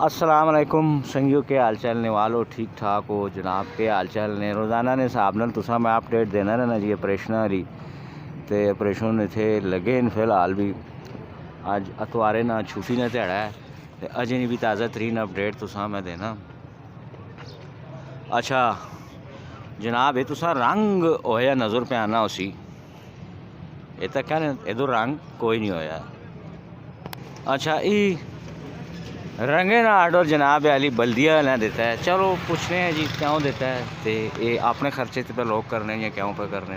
अस्सलाम वालेकुम संगियों के हाल चाल ने वालों ठीक ठाक हो जनाब के हाल चाल ने रोज़ाना ने साहब नाल तुसा मैं अपडेट देना रहना जी ऑपरेशन वाली तो ऑपरेशन इतने लगे इन फिलहाल भी अज अतवारे ना छुट्टी ने ध्याड़ा है तो अजें नहीं भी ताज़ा तरीन अपडेट तुसा मैं देना। अच्छा जनाब ये तुसा रंग होया नज़र पे आना उसी ये तो क्या इधर रंग कोई नहीं होया। अच्छा ये रंगे ना आर्डर जनाब अली बल्दिया ना देता है। चलो पूछने हैं जी क्यों देता है तो ये अपने खर्चे पे लोग करने या क्यों पे करने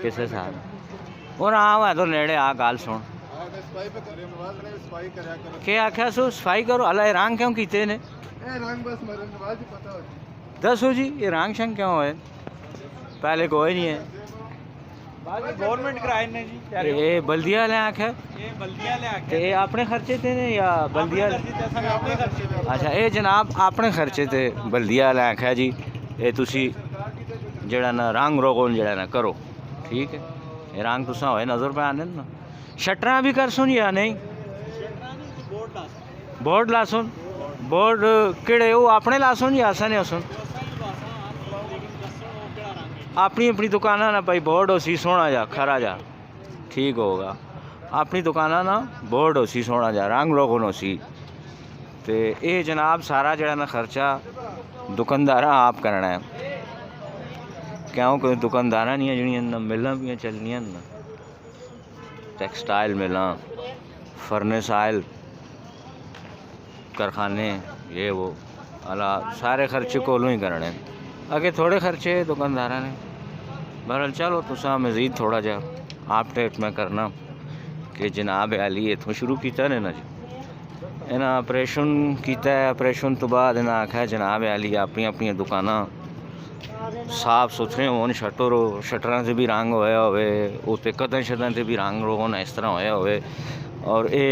किस हिसाब और हाँ तो नेड़े आ गाल सुन क्या आख्या सो सफाई करो अल्लाह रंग क्यों कीते ने दसो जी ये रंग शंग क्यों है पहले कोई नहीं है गवर्नमेंट कराए ने जी ये बल्दिया वाले आख्या ये बल्दिया ले आके ये अपने खर्चे थे ने या बल्दिया अपने खर्चे पे अच्छा ये जनाब अपने खर्चे ते बल्दिया वाले आख्या जी ये तुसी जड़ा ना रंग रोगन जड़ा ना करो ठीक है ये रंग तुसा होए नज़र पे आने ना शटरा भी कर सुन या नहीं बोर्ड ला सुन बोर्ड केड़े वो अपने ला सुन या असा ने सुन अपनी अपनी दुकाना ना भाई बोर्ड हो सी सोना जा खरा जा ठीक होगा अपनी दुकाना ना बोर्ड हो सी सोना जा रंग रोगन हो सी तो ये जनाब सारा जड़ा ना खर्चा दुकानदारा आप करना है क्यों कोई दुकानदारा नहीं है जड़ियाँ मिलां भी चलनियां ना टेक्सटाइल मिलां फर्नेस आयल कारखाने ये वो अला सारे खर्चे कोलों ही करने अगे थोड़े खर्चे दुकानदारा ने बहरहाल चलो तुसा मज़ीद थोड़ा जा अपडेट में करना कि जनाब अली इतों शुरू किया ने ना जी इन्हें ऑपरेशन किया ऑपरेशन तो बाद इन्हें आख्या जनाब अली अपनी अपनी दुकाना साफ सुथरे होन शटरां से भी रंग होया होवे उत्ते कदन शदन से भी रंग रोन इस तरह होया होवे और ये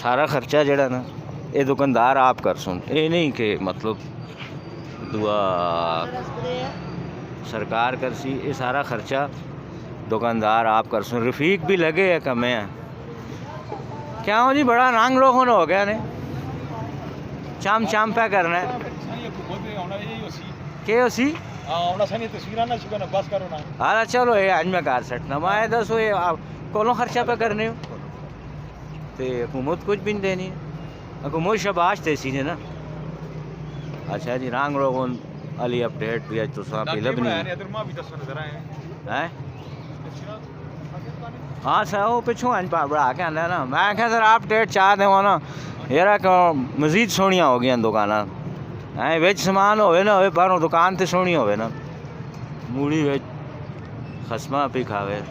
सारा खर्चा जड़ा ना ये दुकानदार आप कर सुन ये नहीं कि मतलब दुआ सरकार कर सी ये सारा खर्चा दुकानदार आप कर सुन रफीक भी लगे है कमे है क्या हो जी बड़ा रंग रोगन हो गया ने चाम चाम पे करना है के सी हाँ चलो ये आज मैं कार सटना मैं दसो ये कोलों खर्चा पे करने हो तो हुकूमत कुछ भी नहीं देनी हुकूमत शबाश देसी ने ना। अच्छा जी रंग रोगन अली अपडेट भी तो फिल्म नहीं है हाँ सर वो पिछू अंज बढ़ा के आंदा ना मैं क्या सर अपडेट चाह देव ना यार मजीद सोहनिया हो गई दुकाना ऐ बिच समान होवे ना होवे पर दुकान तो सोहनी होवे ना मूड़ी बिच खसमा भी खावे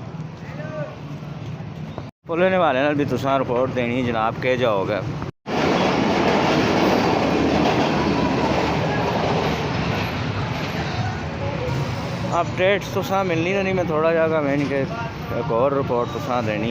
पुलने वाले नाल भी तुसां रिपोर्ट देनी जनाब के जाओगे अपडेट्स तुसां मिलनी नहीं मैं थोड़ा जगह मैं एक और रिपोर्ट तुसां देनी।